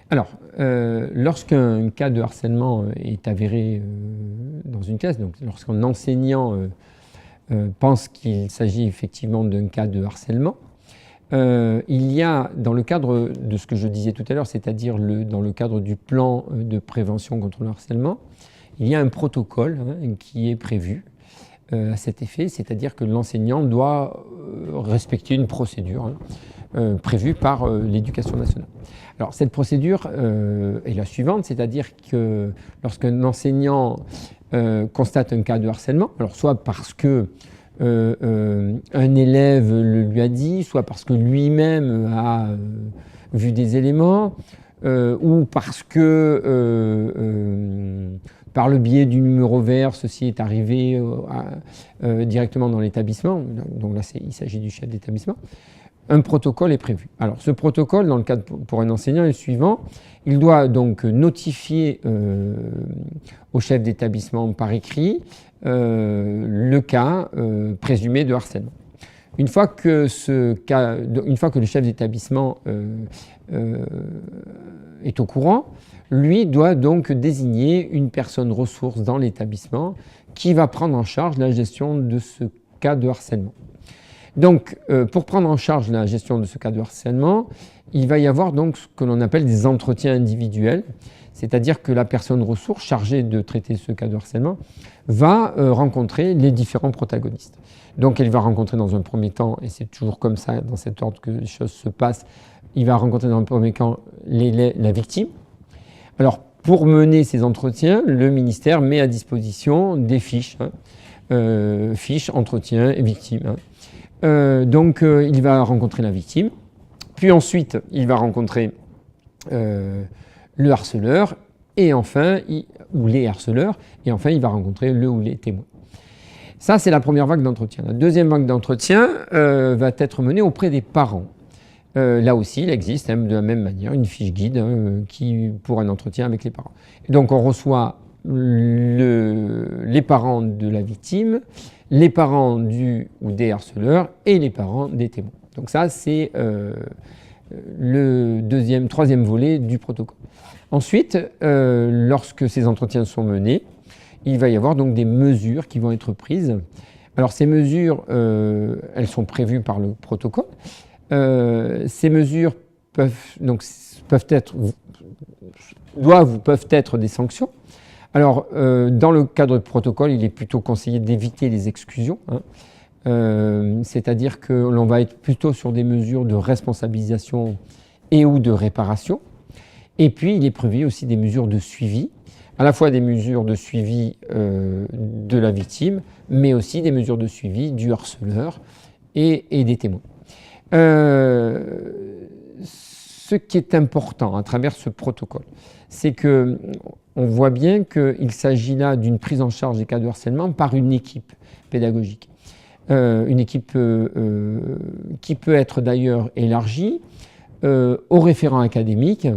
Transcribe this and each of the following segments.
Alors, lorsqu'un cas de harcèlement est avéré dans une classe, donc lorsqu'un enseignant pense qu'il s'agit effectivement d'un cas de harcèlement, il y a, dans le cadre de ce que je disais tout à l'heure, c'est-à-dire dans le cadre du plan de prévention contre le harcèlement, il y a un protocole qui est prévu à cet effet, c'est-à-dire que l'enseignant doit respecter une procédure prévue par l'Éducation nationale. Alors cette procédure est la suivante, c'est-à-dire que lorsqu'un enseignant constate un cas de harcèlement, alors soit parce que un élève le lui a dit, soit parce que lui-même a vu des éléments, ou parce que par le biais du numéro vert, ceci est arrivé directement dans l'établissement, donc là il s'agit du chef d'établissement, un protocole est prévu. Alors ce protocole, dans le cadre pour un enseignant, est le suivant. Il doit donc notifier au chef d'établissement par écrit le cas présumé de harcèlement. Une fois que le chef d'établissement est au courant, lui doit donc désigner une personne ressource dans l'établissement qui va prendre en charge la gestion de ce cas de harcèlement. Donc, pour prendre en charge la gestion de ce cas de harcèlement, il va y avoir donc ce que l'on appelle des entretiens individuels, c'est-à-dire que la personne ressource chargée de traiter ce cas de harcèlement va rencontrer les différents protagonistes. Donc, elle va rencontrer dans un premier temps, et c'est toujours comme ça, dans cet ordre que les choses se passent, il va rencontrer dans un premier temps la victime. Alors, pour mener ces entretiens, le ministère met à disposition des fiches, fiches, entretiens et victimes. Donc, il va rencontrer la victime, puis ensuite, il va rencontrer le harceleur, et enfin, ou les harceleurs, et enfin, il va rencontrer le ou les témoins. Ça, c'est la première vague d'entretien. La deuxième vague d'entretien va être menée auprès des parents. Là aussi, il existe de la même manière une fiche guide pour un entretien avec les parents. Et donc, on reçoit les parents de la victime, les parents du ou des harceleurs et les parents des témoins. Donc ça, c'est le troisième volet du protocole. Ensuite, lorsque ces entretiens sont menés, il va y avoir donc des mesures qui vont être prises. Alors ces mesures, elles sont prévues par le protocole. Ces mesures peuvent être des sanctions. Alors, dans le cadre du protocole, il est plutôt conseillé d'éviter les exclusions, c'est-à-dire que l'on va être plutôt sur des mesures de responsabilisation et ou de réparation. Et puis, il est prévu aussi des mesures de suivi, à la fois des mesures de suivi de la victime, mais aussi des mesures de suivi du harceleur et des témoins. Ce qui est important à travers ce protocole, c'est qu'on voit bien qu'il s'agit là d'une prise en charge des cas de harcèlement par une équipe pédagogique. Une équipe qui peut être d'ailleurs élargie aux référents académiques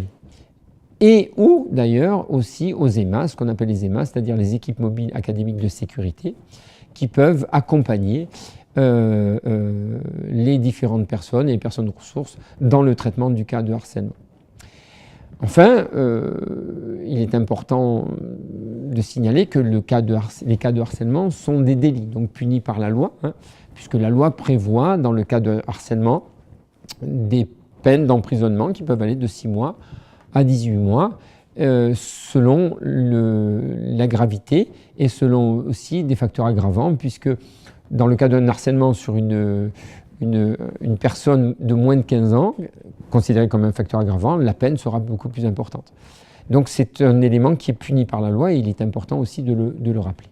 et ou d'ailleurs aussi aux EMA, ce qu'on appelle les EMA, c'est-à-dire les équipes mobiles académiques de sécurité, qui peuvent accompagner les différentes personnes et les personnes ressources dans le traitement du cas de harcèlement. Enfin, il est important de signaler que les cas de harcèlement sont des délits, donc punis par la loi, puisque la loi prévoit, dans le cas de harcèlement, des peines d'emprisonnement qui peuvent aller de 6 mois à 18 mois, selon la gravité et selon aussi des facteurs aggravants, puisque dans le cas d'un harcèlement sur une personne de moins de 15 ans, considérée comme un facteur aggravant, la peine sera beaucoup plus importante. Donc c'est un élément qui est puni par la loi et il est important aussi de le rappeler.